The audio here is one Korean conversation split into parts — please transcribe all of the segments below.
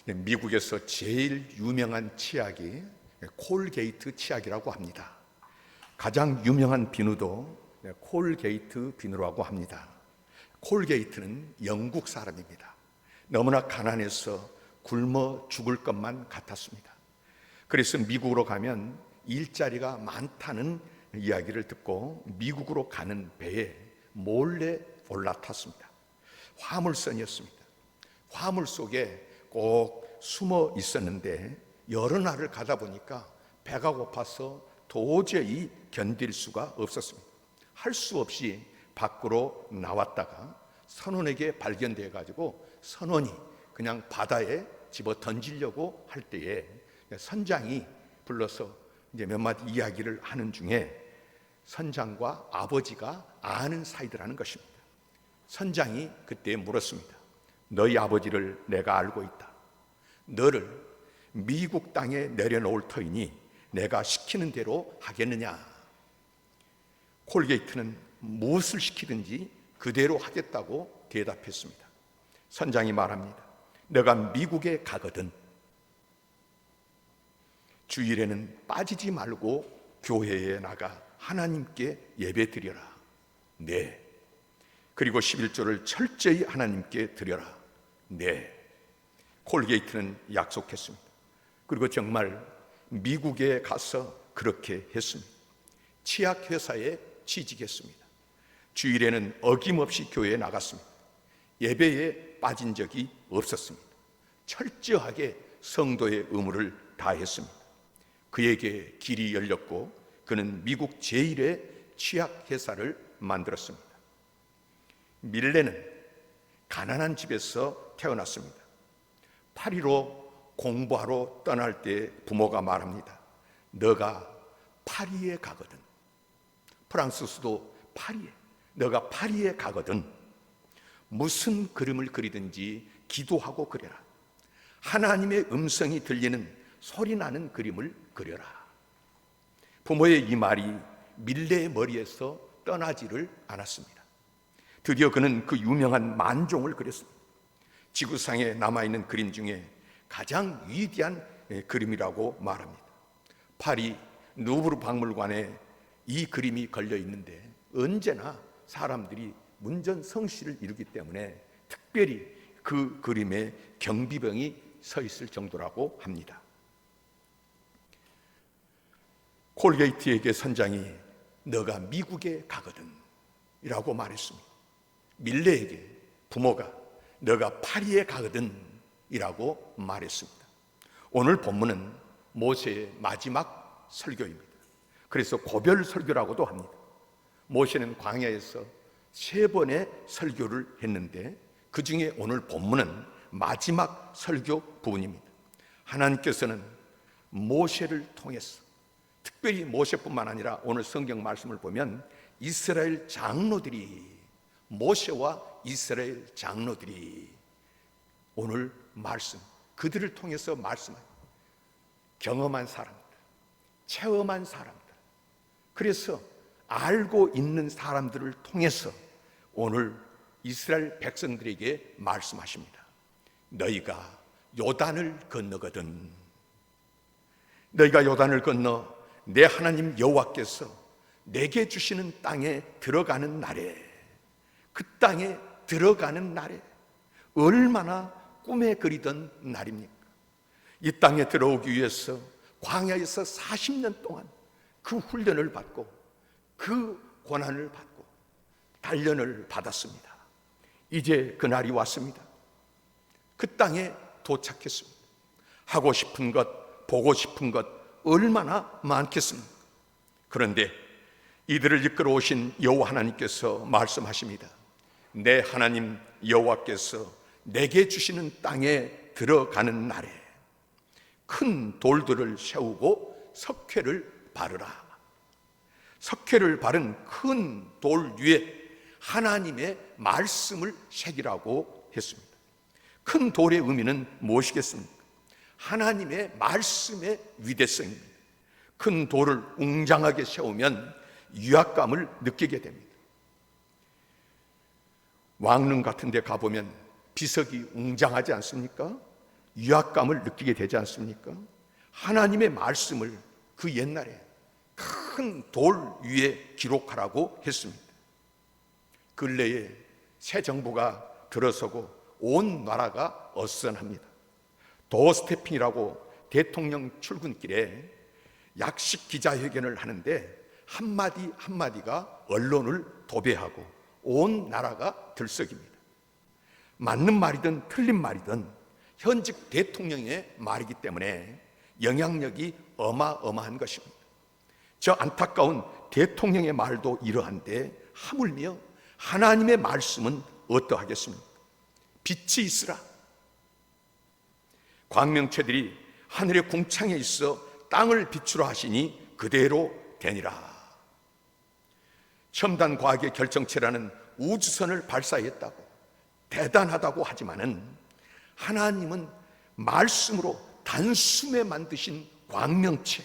미국에서 제일 유명한 치약이 콜게이트 치약이라고 합니다. 가장 유명한 비누도 콜게이트 비누라고 합니다. 콜게이트는 영국 사람입니다. 너무나 가난해서 굶어 죽을 것만 같았습니다. 그래서 미국으로 가면 일자리가 많다는 이야기를 듣고 미국으로 가는 배에 몰래 올라탔습니다. 화물선이었습니다. 화물 속에 꼭 숨어 있었는데 여러 날을 가다 보니까 배가 고파서 도저히 견딜 수가 없었습니다. 할 수 없이 밖으로 나왔다가 선원에게 발견돼 가지고 선원이 그냥 바다에 집어 던지려고 할 때에 선장이 불러서 이제 몇 마디 이야기를 하는 중에 선장과 아버지가 아는 사이더라는 것입니다. 선장이 그때 물었습니다. 너희 아버지를 내가 알고 있다. 너를 미국 땅에 내려놓을 터이니 내가 시키는 대로 하겠느냐? 콜게이트는 무엇을 시키든지 그대로 하겠다고 대답했습니다. 선장이 말합니다. 너가 미국에 가거든 주일에는 빠지지 말고 교회에 나가 하나님께 예배 드려라. 네. 그리고 11조를 철저히 하나님께 드려라. 네. 콜게이트는 약속했습니다. 그리고 정말 미국에 가서 그렇게 했습니다. 치약회사에 취직했습니다. 주일에는 어김없이 교회에 나갔습니다. 예배에 빠진 적이 없었습니다. 철저하게 성도의 의무를 다했습니다. 그에게 길이 열렸고 그는 미국 제1의 치약회사를 만들었습니다. 밀레는 가난한 집에서 태어났습니다. 파리로 공부하러 떠날 때 부모가 말합니다. 너가 파리에 가거든, 프랑스 수도 파리에, 너가 파리에 가거든 무슨 그림을 그리든지 기도하고 그려라. 하나님의 음성이 들리는 소리 나는 그림을 그려라. 부모의 이 말이 밀레의 머리에서 떠나지를 않았습니다. 드디어 그는 그 유명한 만종을 그렸습니다. 지구상에 남아있는 그림 중에 가장 위대한 그림이라고 말합니다. 파리 루브르 박물관에 이 그림이 걸려 있는데 언제나 사람들이 문전성시를 이루기 때문에 특별히 그 그림에 경비병이 서 있을 정도라고 합니다. 콜게이트에게 선장이 너가 미국에 가거든 이라고 말했습니다. 밀레에게 부모가 너가 파리에 가거든 이라고 말했습니다. 오늘 본문은 모세의 마지막 설교입니다. 그래서 고별 설교라고도 합니다. 모세는 광야에서 3번의 설교를 했는데 그 중에 오늘 본문은 마지막 설교 부분입니다. 하나님께서는 모세를 통해서, 특별히 모세뿐만 아니라 오늘 성경 말씀을 보면 이스라엘 장로들이, 모세와 이스라엘 장로들이 오늘 말씀, 그들을 통해서 말씀하는 경험한 사람들, 체험한 사람들, 그래서 알고 있는 사람들을 통해서 오늘 이스라엘 백성들에게 말씀하십니다. 너희가 요단을 건너거든, 너희가 요단을 건너 내 하나님 여호와께서 내게 주시는 땅에 들어가는 날에, 그 땅에 들어가는 날에 얼마나 꿈에 그리던 날입니까? 이 땅에 들어오기 위해서 광야에서 40년 동안 그 훈련을 받고 그 고난을 받고 단련을 받았습니다. 이제 그 날이 왔습니다. 그 땅에 도착했습니다. 하고 싶은 것, 보고 싶은 것 얼마나 많겠습니까? 그런데 이들을 이끌어 오신 여호와 하나님께서 말씀하십니다. 내 하나님 여호와께서 내게 주시는 땅에 들어가는 날에 큰 돌들을 세우고 석회를 바르라. 석회를 바른 큰 돌 위에 하나님의 말씀을 새기라고 했습니다. 큰 돌의 의미는 무엇이겠습니까? 하나님의 말씀의 위대성입니다. 큰 돌을 웅장하게 세우면 위압감을 느끼게 됩니다. 왕릉 같은 데 가보면 비석이 웅장하지 않습니까? 위압감을 느끼게 되지 않습니까? 하나님의 말씀을 그 옛날에 큰 돌 위에 기록하라고 했습니다. 근래에 새 정부가 들어서고 온 나라가 어선합니다. 도 스태핑이라고 대통령 출근길에 약식 기자회견을 하는데 한마디 한마디가 언론을 도배하고 온 나라가 들썩입니다. 맞는 말이든 틀린 말이든 현직 대통령의 말이기 때문에 영향력이 어마어마한 것입니다. 저 안타까운 대통령의 말도 이러한데 하물며 하나님의 말씀은 어떠하겠습니까? 빛이 있으라. 광명체들이 하늘의 궁창에 있어 땅을 비추라 하시니 그대로 되니라. 첨단 과학의 결정체라는 우주선을 발사했다고 대단하다고 하지만은 하나님은 말씀으로 단숨에 만드신 광명체,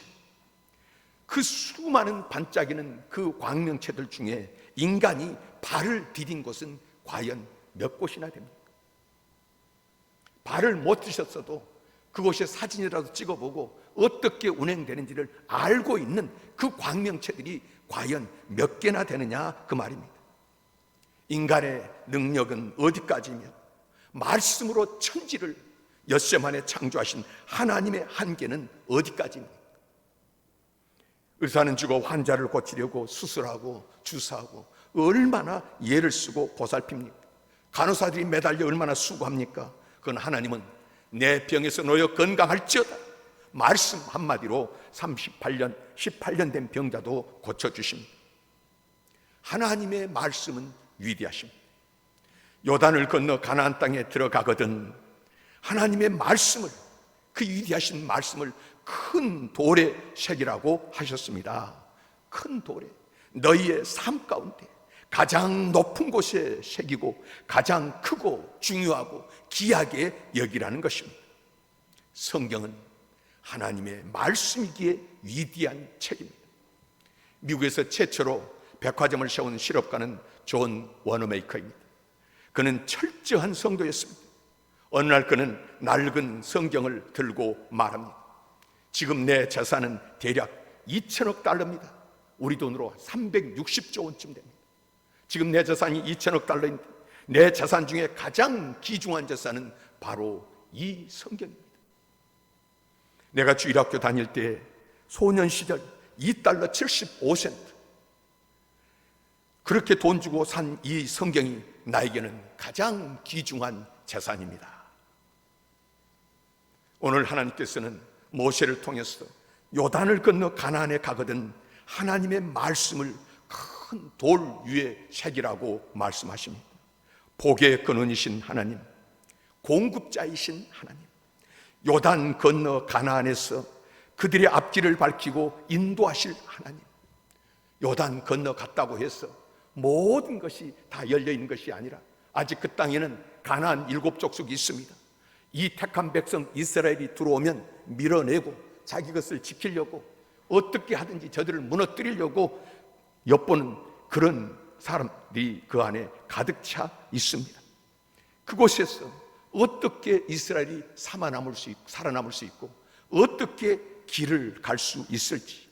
그 수많은 반짝이는 그 광명체들 중에 인간이 발을 디딘 곳은 과연 몇 곳이나 됩니까? 발을 못 드셨어도 그곳에 사진이라도 찍어보고 어떻게 운행되는지를 알고 있는 그 광명체들이 과연 몇 개나 되느냐 그 말입니다. 인간의 능력은 어디까지며 말씀으로 천지를 엿새 만에 창조하신 하나님의 한계는 어디까지입니까? 의사는 죽어 환자를 고치려고 수술하고 주사하고 얼마나 예를 쓰고 보살핍니까? 간호사들이 매달려 얼마나 수고합니까? 그건 하나님은 내 병에서 놓여 건강할지어다 말씀 한마디로 38년, 18년 된 병자도 고쳐주십니다. 하나님의 말씀은 위대하십니다. 요단을 건너 가나안 땅에 들어가거든 하나님의 말씀을, 그 위대하신 말씀을 큰 돌에 새기라고 하셨습니다. 큰 돌에, 너희의 삶 가운데 가장 높은 곳에 새기고 가장 크고 중요하고 귀하게 여기라는 것입니다. 성경은 하나님의 말씀이기에 위대한 책입니다. 미국에서 최초로 백화점을 세운 실업가는 존 워너메이커입니다. 그는 철저한 성도였습니다. 어느 날 그는 낡은 성경을 들고 말합니다. 지금 내 재산은 대략 2천억 달러입니다. 우리 돈으로 360조 원쯤 됩니다. 지금 내 재산이 2천억 달러인데 내 재산 중에 가장 귀중한 재산은 바로 이 성경입니다. 내가 주일학교 다닐 때 소년 시절 2달러 75센트 그렇게 돈 주고 산 이 성경이 나에게는 가장 귀중한 재산입니다. 오늘 하나님께서는 모세를 통해서 요단을 건너 가나안에 가거든 하나님의 말씀을 큰 돌 위에 새기라고 말씀하십니다. 복의 근원이신 하나님, 공급자이신 하나님, 요단 건너 가나안에서 그들의 앞길을 밝히고 인도하실 하나님, 요단 건너 갔다고 해서 모든 것이 다 열려있는 것이 아니라 아직 그 땅에는 가나안 7족속이 있습니다. 이 택한 백성 이스라엘이 들어오면 밀어내고 자기 것을 지키려고 어떻게 하든지 저들을 무너뜨리려고 엿보는 그런 사람들이 그 안에 가득 차 있습니다. 그곳에서 어떻게 이스라엘이 살아남을 수 있고 어떻게 길을 갈 수 있을지,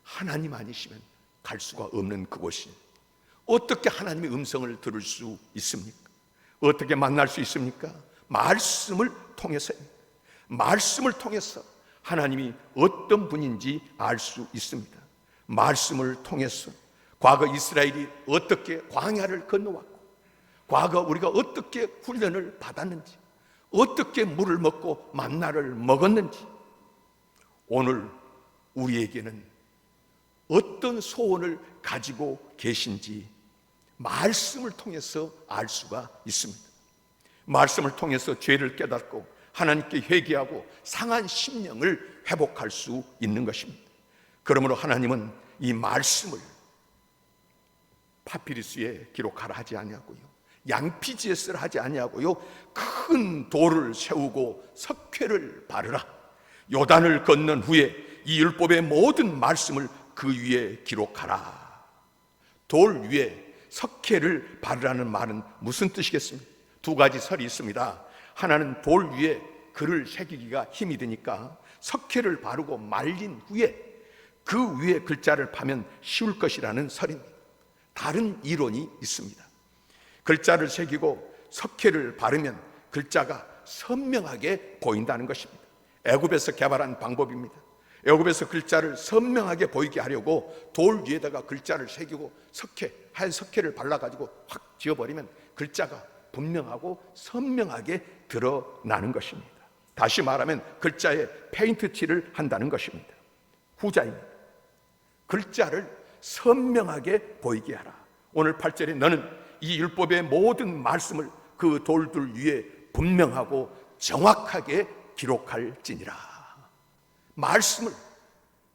하나님 아니시면 갈 수가 없는 그곳이 어떻게 하나님의 음성을 들을 수 있습니까? 어떻게 만날 수 있습니까? 말씀을 통해서입니다. 말씀을 통해서 하나님이 어떤 분인지 알 수 있습니다. 말씀을 통해서 과거 이스라엘이 어떻게 광야를 건너왔고 과거 우리가 어떻게 훈련을 받았는지 어떻게 물을 먹고 만나를 먹었는지 오늘 우리에게는 어떤 소원을 가지고 계신지 말씀을 통해서 알 수가 있습니다. 말씀을 통해서 죄를 깨닫고 하나님께 회개하고 상한 심령을 회복할 수 있는 것입니다. 그러므로 하나님은 이 말씀을 파피루스에 기록하라 하지 아니하고요, 양피지에 쓰라 하지 아니하고요, 큰 돌을 세우고 석회를 바르라. 요단을 건넌 후에 이 율법의 모든 말씀을 그 위에 기록하라. 돌 위에 석회를 바르라는 말은 무슨 뜻이겠습니까? 두 가지 설이 있습니다. 하나는 돌 위에 글을 새기기가 힘이 드니까 석회를 바르고 말린 후에 그 위에 글자를 파면 쉬울 것이라는 설입니다. 다른 이론이 있습니다. 글자를 새기고 석회를 바르면 글자가 선명하게 보인다는 것입니다. 애굽에서 개발한 방법입니다. 애굽에서 글자를 선명하게 보이게 하려고 돌 위에다가 글자를 새기고 하얀 석회를 발라가지고 확 지어버리면 글자가 분명하고 선명하게 드러나는 것입니다. 다시 말하면 글자에 페인트 칠을 한다는 것입니다. 후자입니다. 글자를 선명하게 보이게 하라. 오늘 8절에 너는 이 율법의 모든 말씀을 그 돌들 위에 분명하고 정확하게 기록할지니라. 말씀을,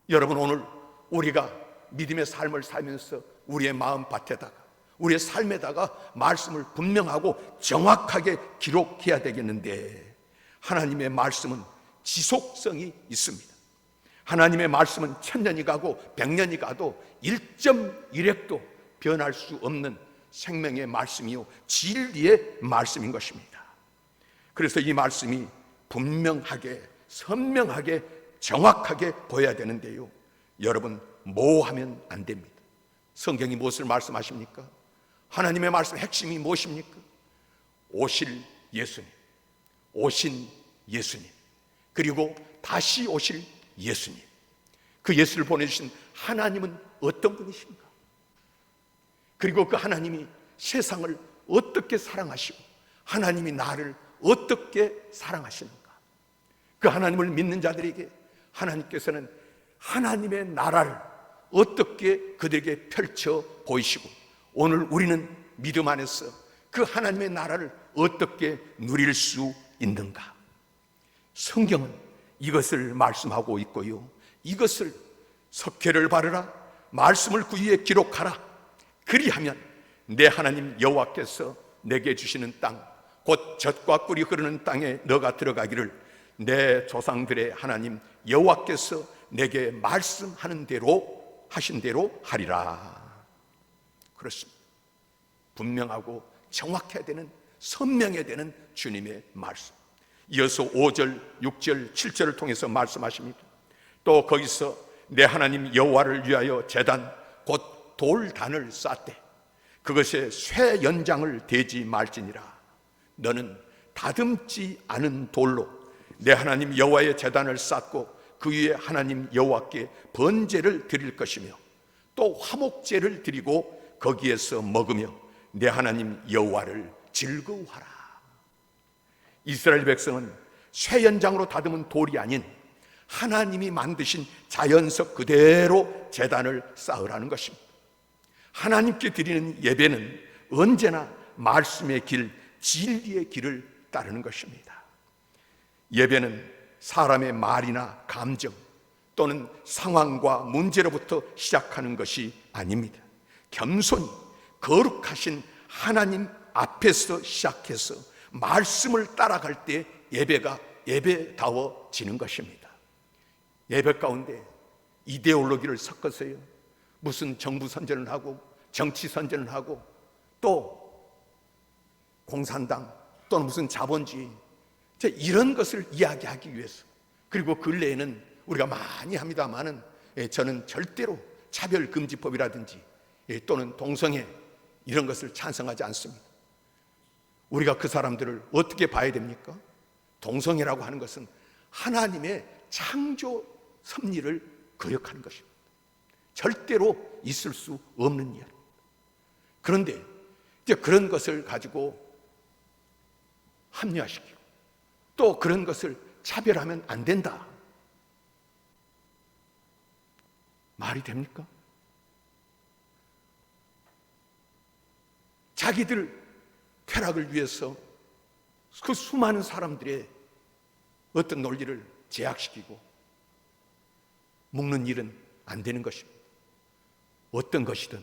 여러분, 오늘 우리가 믿음의 삶을 살면서 우리의 마음밭에다가, 우리의 삶에다가 말씀을 분명하고 정확하게 기록해야 되겠는데, 하나님의 말씀은 지속성이 있습니다. 하나님의 말씀은 1000년이 가고 100년이 가도 1.1획도 변할 수 없는 생명의 말씀이요 진리의 말씀인 것입니다. 그래서 이 말씀이 분명하게, 선명하게, 정확하게 보여야 되는데요, 여러분, 모호하면 안 됩니다. 성경이 무엇을 말씀하십니까? 하나님의 말씀 핵심이 무엇입니까? 오실 예수님, 오신 예수님, 그리고 다시 오실 예수님. 그 예수를 보내주신 하나님은 어떤 분이신가? 그리고 그 하나님이 세상을 어떻게 사랑하시고 하나님이 나를 어떻게 사랑하시는가? 그 하나님을 믿는 자들에게 하나님께서는 하나님의 나라를 어떻게 그들에게 펼쳐 보이시고, 오늘 우리는 믿음 안에서 그 하나님의 나라를 어떻게 누릴 수 있는가? 성경은 이것을 말씀하고 있고요, 이것을 석회를 바르라, 말씀을 그 위에 기록하라. 그리하면 내 하나님 여호와께서 내게 주시는 땅, 곧 젖과 꿀이 흐르는 땅에 너가 들어가기를 내 조상들의 하나님 여호와께서 내게 말씀하는 대로 하신 대로 하리라. 그렇습니다. 분명하고 정확해야 되는, 선명해야 되는 주님의 말씀. 이어서 5절, 6절, 7절을 통해서 말씀하십니다. 또 거기서 내 하나님 여호와를 위하여 제단 곧 돌단을 쌓되 그것에 쇠 연장을 대지 말지니라. 너는 다듬지 않은 돌로 내 하나님 여호와의 제단을 쌓고 그 위에 하나님 여호와께 번제를 드릴 것이며 또 화목제를 드리고 거기에서 먹으며 내 하나님 여호와를 즐거워하라. 이스라엘 백성은 쇠 연장으로 다듬은 돌이 아닌 하나님이 만드신 자연석 그대로 제단을 쌓으라는 것입니다. 하나님께 드리는 예배는 언제나 말씀의 길, 진리의 길을 따르는 것입니다. 예배는 사람의 말이나 감정 또는 상황과 문제로부터 시작하는 것이 아닙니다. 겸손히 거룩하신 하나님 앞에서 시작해서 말씀을 따라갈 때 예배가 예배다워지는 것입니다. 예배 가운데 이데올로기를 섞어서요, 무슨 정부 선전을 하고 정치 선전을 하고 또 공산당 또는 무슨 자본주의, 이런 것을 이야기하기 위해서, 그리고 근래에는 우리가 많이 합니다마는 저는 절대로 차별금지법이라든지 또는 동성애 이런 것을 찬성하지 않습니다. 우리가 그 사람들을 어떻게 봐야 됩니까? 동성애라고 하는 것은 하나님의 창조 섭리를 거역하는 것입니다. 절대로 있을 수 없는 일. 그런데 이제 그런 것을 가지고 합리화시키고 또 그런 것을 차별하면 안 된다. 말이 됩니까? 자기들 쾌락을 위해서 그 수많은 사람들의 어떤 논리를 제약시키고 묶는 일은 안 되는 것입니다. 어떤 것이든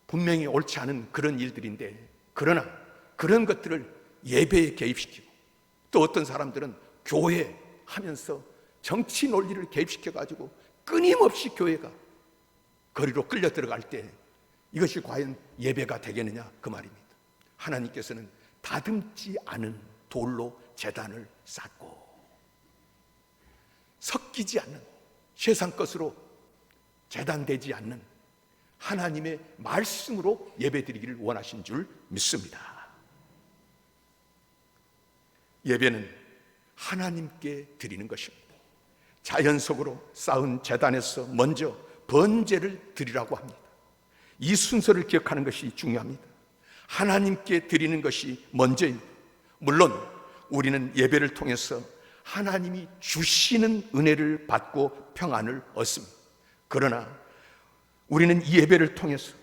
분명히 옳지 않은 그런 일들인데, 그러나 그런 것들을 예배에 개입시키고 또 어떤 사람들은 교회 하면서 정치 논리를 개입시켜가지고 끊임없이 교회가 거리로 끌려 들어갈 때 이것이 과연 예배가 되겠느냐, 그 말입니다. 하나님께서는 다듬지 않은 돌로 제단을 쌓고 섞이지 않는 세상 것으로 제단되지 않는 하나님의 말씀으로 예배드리기를 원하신 줄 믿습니다. 예배는 하나님께 드리는 것입니다. 자연 속으로 쌓은 제단에서 먼저 번제를 드리라고 합니다. 이 순서를 기억하는 것이 중요합니다. 하나님께 드리는 것이 먼저입니다. 물론 우리는 예배를 통해서 하나님이 주시는 은혜를 받고 평안을 얻습니다. 그러나 우리는 이 예배를 통해서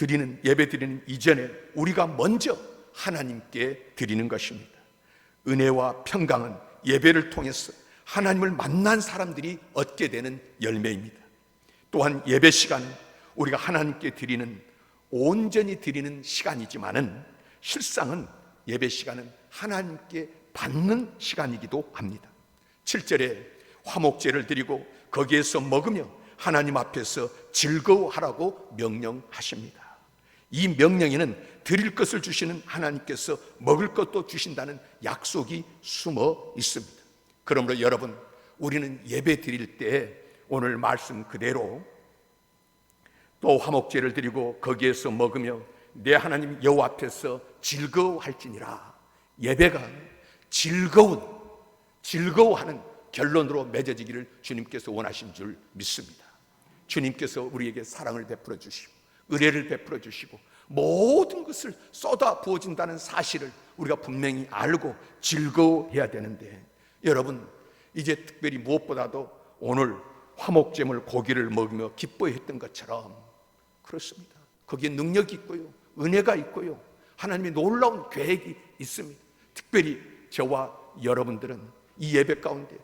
예배 드리는 이전에 우리가 먼저 하나님께 드리는 것입니다. 은혜와 평강은 예배를 통해서 하나님을 만난 사람들이 얻게 되는 열매입니다. 또한 예배 시간은 우리가 하나님께 드리는, 온전히 드리는 시간이지만은 실상은 예배 시간은 하나님께 받는 시간이기도 합니다. 7절에 화목제를 드리고 거기에서 먹으며 하나님 앞에서 즐거워하라고 명령하십니다. 이 명령에는 드릴 것을 주시는 하나님께서 먹을 것도 주신다는 약속이 숨어 있습니다. 그러므로 여러분, 우리는 예배 드릴 때 오늘 말씀 그대로 또 화목제를 드리고 거기에서 먹으며 내 하나님 여호와 앞에서 즐거워할지니라. 예배가 즐거워하는 결론으로 맺어지기를 주님께서 원하신 줄 믿습니다. 주님께서 우리에게 사랑을 베풀어 주시고 은혜를 베풀어 주시고 모든 것을 쏟아 부어진다는 사실을 우리가 분명히 알고 즐거워해야 되는데, 여러분, 이제 특별히 무엇보다도 오늘 화목제물 고기를 먹으며 기뻐했던 것처럼 그렇습니다. 거기에 능력이 있고요, 은혜가 있고요, 하나님의 놀라운 계획이 있습니다. 특별히 저와 여러분들은 이 예배 가운데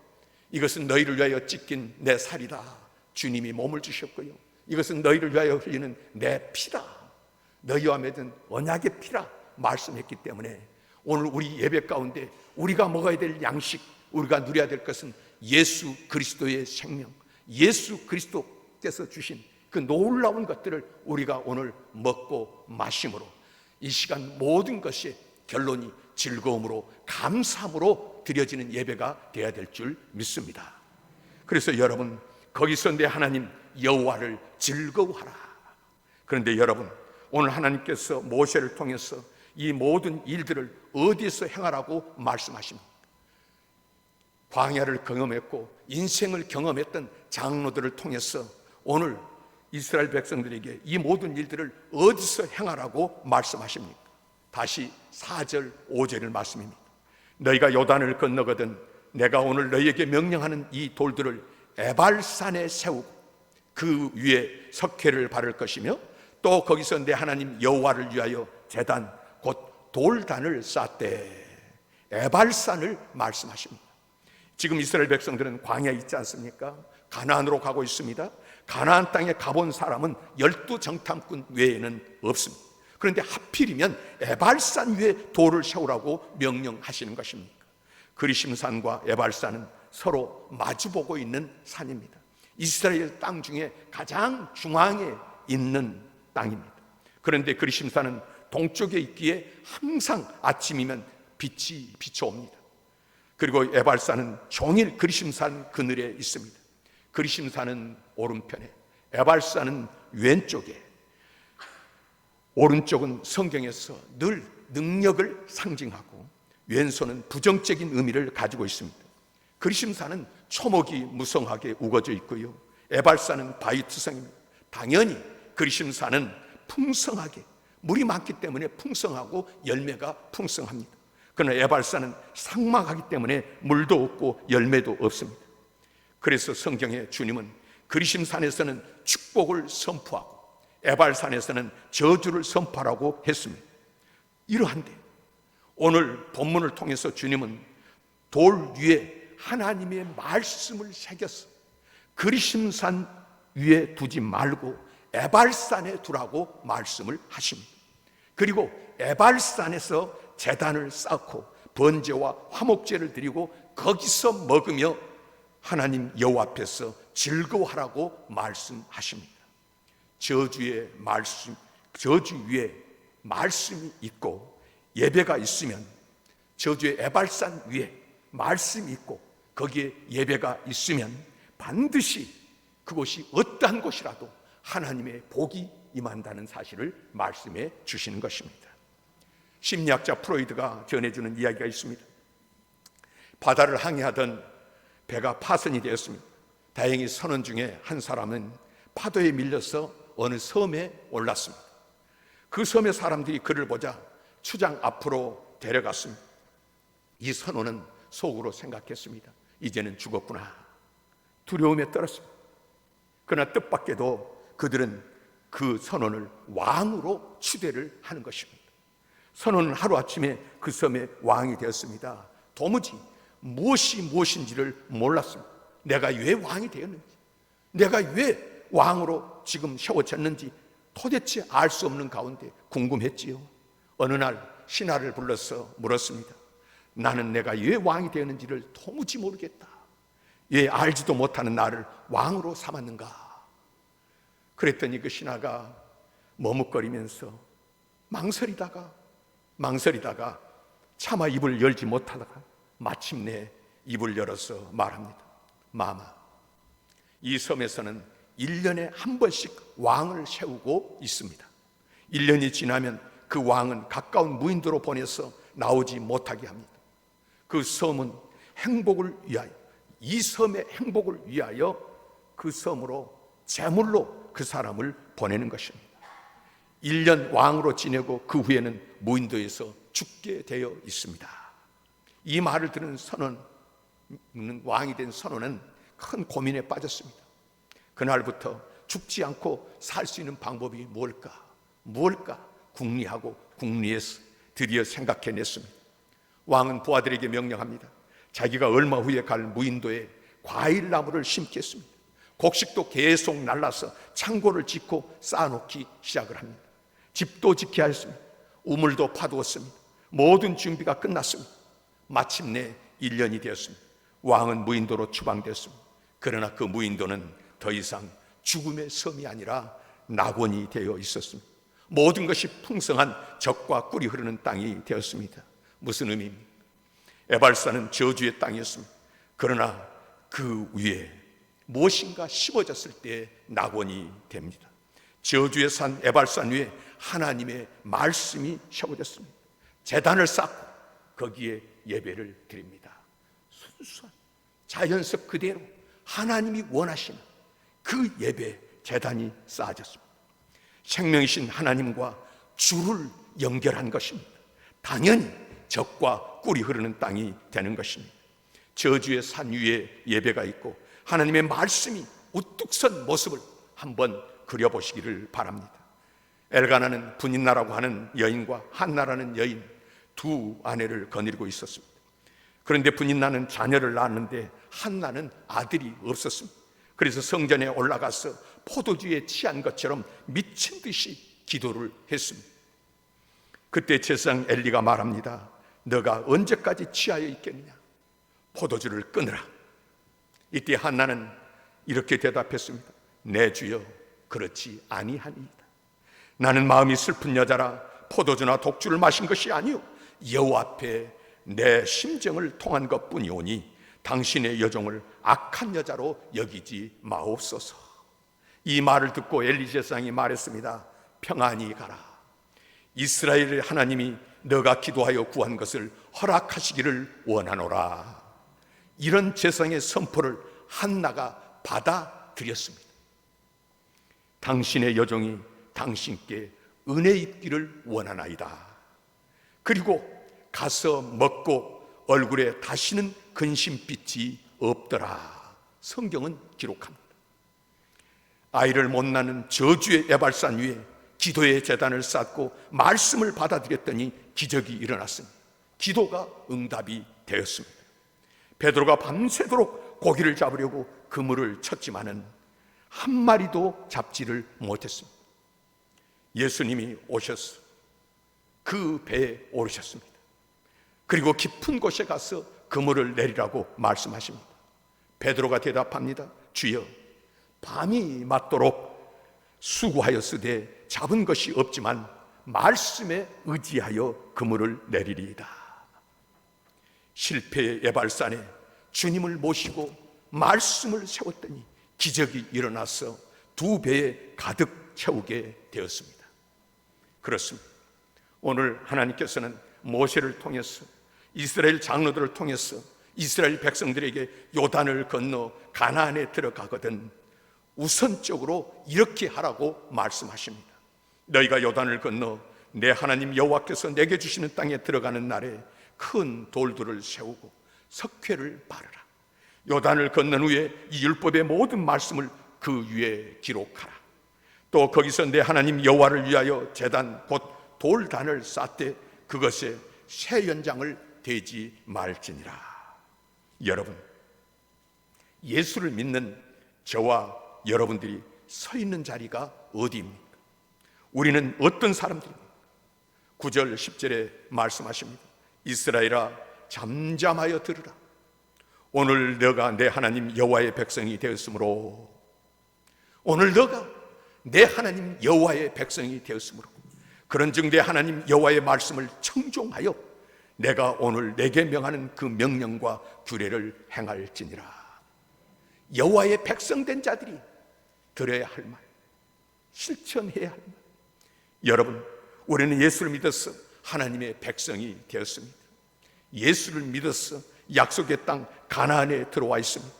이것은 너희를 위하여 찢긴 내 살이다, 주님이 몸을 주셨고요, 이것은 너희를 위하여 흘리는 내 피다, 너희와 맺은 언약의 피라 말씀했기 때문에 오늘 우리 예배 가운데 우리가 먹어야 될 양식, 우리가 누려야 될 것은 예수 그리스도의 생명, 예수 그리스도께서 주신 그 놀라운 것들을 우리가 오늘 먹고 마심으로 이 시간 모든 것이 결론이 즐거움으로 감사함으로 드려지는 예배가 되어야 될 줄 믿습니다. 그래서 여러분, 거기서 내 하나님 여호와를 즐거워하라. 그런데 여러분, 오늘 하나님께서 모세를 통해서 이 모든 일들을 어디에서 행하라고 말씀하십니까? 광야를 경험했고 인생을 경험했던 장로들을 통해서 오늘 이스라엘 백성들에게 이 모든 일들을 어디서 행하라고 말씀하십니까? 다시 4절 5절의 말씀입니다. 너희가 요단을 건너거든 내가 오늘 너희에게 명령하는 이 돌들을 에발산에 세우고 그 위에 석회를 바를 것이며 또 거기서 내 하나님 여호와를 위하여 제단 곧 돌단을 쌓되, 에발산을 말씀하십니다. 지금 이스라엘 백성들은 광야에 있지 않습니까? 가나안으로 가고 있습니다. 가나안 땅에 가본 사람은 12정탐꾼 외에는 없습니다. 그런데 하필이면 에발산 위에 돌을 세우라고 명령하시는 것입니까? 그리심산과 에발산은 서로 마주보고 있는 산입니다. 이스라엘 땅 중에 가장 중앙에 있는 땅입니다. 그런데 그리심산은 동쪽에 있기에 항상 아침이면 빛이 비춰옵니다. 그리고 에발산은 종일 그리심산 그늘에 있습니다. 그리심산은 오른편에, 에발산은 왼쪽에. 오른쪽은 성경에서 늘 능력을 상징하고 왼손은 부정적인 의미를 가지고 있습니다. 그리심산은 초목이 무성하게 우거져 있고요, 에발산은 바위투성입니다. 당연히 그리심산은 풍성하게, 물이 많기 때문에 풍성하고 열매가 풍성합니다. 그러나 에발산은 삭막하기 때문에 물도 없고 열매도 없습니다. 그래서 성경에 주님은 그리심산에서는 축복을 선포하고 에발산에서는 저주를 선포하라고 했습니다. 이러한데 오늘 본문을 통해서 주님은 돌 위에 하나님의 말씀을 새겨서 그리심산 위에 두지 말고 에발산에 두라고 말씀을 하십니다. 그리고 에발산에서 제단을 쌓고 번제와 화목제를 드리고 거기서 먹으며 하나님 여호와 앞에서 즐거워하라고 말씀하십니다. 저주 위에 말씀이 있고 예배가 있으면, 저주의 에발산 위에 말씀이 있고 거기에 예배가 있으면 반드시 그곳이 어떠한 곳이라도 하나님의 복이 임한다는 사실을 말씀해 주시는 것입니다. 심리학자 프로이드가 전해주는 이야기가 있습니다. 바다를 항해하던 배가 파손이 되었습니다. 다행히 선원 중에 한 사람은 파도에 밀려서 어느 섬에 올랐습니다. 그 섬의 사람들이 그를 보자 추장 앞으로 데려갔습니다. 이 선원은 속으로 생각했습니다. 이제는 죽었구나. 두려움에 떨었습니다. 그러나 뜻밖에도 그들은 그 선원을 왕으로 추대를 하는 것입니다. 선원은 하루아침에 그 섬의 왕이 되었습니다. 도무지 무엇이 무엇인지를 몰랐습니다. 내가 왜 왕이 되었는지, 내가 왜 왕으로 지금 세워졌는지 도대체 알 수 없는 가운데 궁금했지요. 어느 날 신하를 불러서 물었습니다. 나는 내가 왜 왕이 되었는지를 도무지 모르겠다. 왜 알지도 못하는 나를 왕으로 삼았는가? 그랬더니 그 신하가 머뭇거리면서 망설이다가 차마 입을 열지 못하다가 마침내 입을 열어서 말합니다. 마마, 이 섬에서는 1년에 한 번씩 왕을 세우고 있습니다. 1년이 지나면 그 왕은 가까운 무인도로 보내서 나오지 못하게 합니다. 그 섬은 행복을 위하여, 이 섬의 행복을 위하여 그 섬으로 제물로 그 사람을 보내는 것입니다. 1년 왕으로 지내고 그 후에는 무인도에서 죽게 되어 있습니다. 이 말을 들은 선원, 왕이 된 선원은 큰 고민에 빠졌습니다. 그날부터 죽지 않고 살 수 있는 방법이 무엇일까 궁리하고 궁리해서 드디어 생각해냈습니다. 왕은 부하들에게 명령합니다. 자기가 얼마 후에 갈 무인도에 과일나무를 심겠습니다. 곡식도 계속 날라서 창고를 짓고 쌓아놓기 시작을 합니다. 집도 짓게 하였습니다. 우물도 파두었습니다. 모든 준비가 끝났습니다. 마침내 1년이 되었습니다. 왕은 무인도로 추방되었습니다. 그러나 그 무인도는 더 이상 죽음의 섬이 아니라 낙원이 되어 있었습니다. 모든 것이 풍성한 젖과 꿀이 흐르는 땅이 되었습니다. 무슨 의미입니까? 에발산은 저주의 땅이었습니다. 그러나 그 위에 무엇인가 심어졌을 때 낙원이 됩니다. 저주의 산 에발산 위에 하나님의 말씀이 세워졌습니다. 제단을 쌓고 거기에 예배를 드립니다. 순수한 자연석 그대로 하나님이 원하시는 그 예배 제단이 쌓아졌습니다. 생명이신 하나님과 줄을 연결한 것입니다. 당연히 젖과 꿀이 흐르는 땅이 되는 것입니다. 저주의 산 위에 예배가 있고 하나님의 말씀이 우뚝 선 모습을 한번 그려보시기를 바랍니다. 엘가나는 분인나라고 하는 여인과 한나라는 여인 두 아내를 거느리고 있었습니다. 그런데 분인나는 자녀를 낳았는데 한나는 아들이 없었습니다. 그래서 성전에 올라가서 포도주에 취한 것처럼 미친 듯이 기도를 했습니다. 그때 제사장 엘리가 말합니다. 너가 언제까지 취하여 있겠느냐? 포도주를 끊으라. 이때 한나는 이렇게 대답했습니다. 내 주여, 그렇지 아니하니이다. 나는 마음이 슬픈 여자라 포도주나 독주를 마신 것이 아니요 여호와 앞에 내 심정을 통한 것뿐이오니 당신의 여종을 악한 여자로 여기지 마옵소서. 이 말을 듣고 엘리 제사장이 말했습니다. 평안히 가라. 이스라엘의 하나님이 너가 기도하여 구한 것을 허락하시기를 원하노라. 이런 제사장의 선포를 한나가 받아들였습니다. 당신의 여종이 당신께 은혜 입기를 원하나이다. 그리고 가서 먹고 얼굴에 다시는 근심빛이 없더라. 성경은 기록합니다. 아이를 못 낳는 저주의 에발산 위에 기도의 제단을 쌓고 말씀을 받아들였더니 기적이 일어났습니다. 기도가 응답이 되었습니다. 베드로가 밤새도록 고기를 잡으려고 그물을 쳤지만은 한 마리도 잡지를 못했습니다. 예수님이 오셔서 그 배에 오르셨습니다. 그리고 깊은 곳에 가서 그물을 내리라고 말씀하십니다. 베드로가 대답합니다. 주여, 밤이 맞도록 수고하였으되 잡은 것이 없지만 말씀에 의지하여 그물을 내리리이다. 실패의 예발산에 주님을 모시고 말씀을 세웠더니 기적이 일어나서 2배에 가득 채우게 되었습니다. 그렇습니다. 오늘 하나님께서는 모세를 통해서, 이스라엘 장로들을 통해서 이스라엘 백성들에게 요단을 건너 가나안에 들어가거든 우선적으로 이렇게 하라고 말씀하십니다. 너희가 요단을 건너 내 하나님 여호와께서 내게 주시는 땅에 들어가는 날에 큰 돌들을 세우고 석회를 바르라. 요단을 건넌 후에 이 율법의 모든 말씀을 그 위에 기록하라. 또 거기서 내 하나님 여호와를 위하여 제단 곧 돌단을 쌓되 그것에 새 연장을 대지 말지니라. 여러분, 예수를 믿는 저와 여러분들이 서 있는 자리가 어디입니까? 우리는 어떤 사람들입니까? 9절 10절에 말씀하십니다. 이스라엘아 잠잠하여 들으라. 오늘 너가 내 하나님 여호와의 백성이 되었으므로, 오늘 너가 내 하나님 여호와의 백성이 되었으므로, 그런즉 내 하나님 여호와의 말씀을 청종하여 내가 오늘 내게 명하는 그 명령과 규례를 행할지니라. 여호와의 백성된 자들이 들어야 할 말, 실천해야 할 말. 여러분, 우리는 예수를 믿어서 하나님의 백성이 되었습니다. 예수를 믿어서 약속의 땅 가나안에 들어와 있습니다.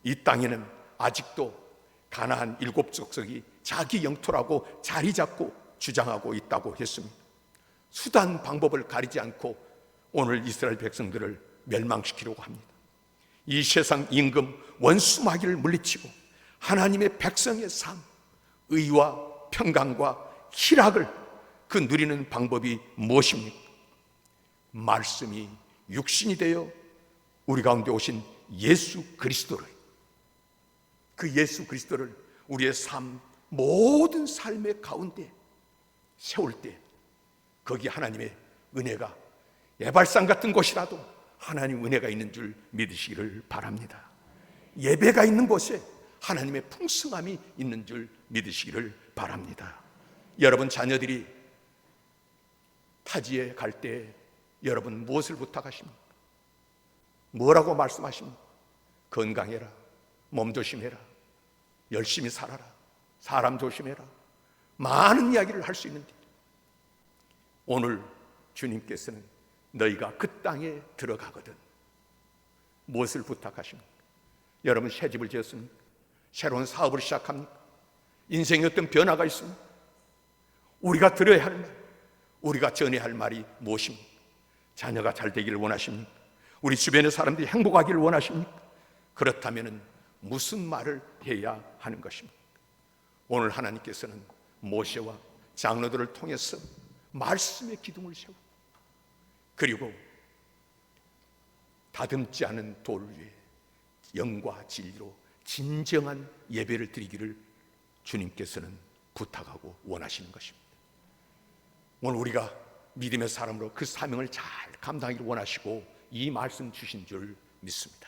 이 땅에는 아직도 가나안 7족속이 자기 영토라고 자리 잡고 주장하고 있다고 했습니다. 수단 방법을 가리지 않고 오늘 이스라엘 백성들을 멸망시키려고 합니다. 이 세상 임금 원수 마귀를 물리치고 하나님의 백성의 삶, 의와 평강과 희락을 그 누리는 방법이 무엇입니까? 말씀이 육신이 되어 우리 가운데 오신 예수 그리스도를, 그 예수 그리스도를 우리의 삶, 모든 삶의 가운데 세울 때 거기 하나님의 은혜가 예발산 같은 곳이라도 하나님 은혜가 있는 줄 믿으시기를 바랍니다. 예배가 있는 곳에 하나님의 풍성함이 있는 줄 믿으시기를 바랍니다. 여러분 자녀들이 타지에 갈 때 여러분 무엇을 부탁하십니까? 뭐라고 말씀하십니까? 건강해라, 몸 조심해라, 열심히 살아라, 사람 조심해라, 많은 이야기를 할 수 있는데 오늘 주님께서는 너희가 그 땅에 들어가거든 무엇을 부탁하십니까? 여러분 새 집을 지었습니까? 새로운 사업을 시작합니까? 인생에 어떤 변화가 있습니까? 우리가 들어야 할 말, 우리가 전해야 할 말이 무엇입니까? 자녀가 잘 되기를 원하십니까? 우리 주변의 사람들이 행복하기를 원하십니까? 그렇다면 무슨 말을 해야 하는 것입니까? 오늘 하나님께서는 모세와 장로들을 통해서 말씀의 기둥을 세우고 그리고 다듬지 않은 돌 위에 영과 진리로 진정한 예배를 드리기를 주님께서는 부탁하고 원하시는 것입니다. 오늘 우리가 믿음의 사람으로 그 사명을 잘 감당하기를 원하시고 이 말씀 주신 줄 믿습니다.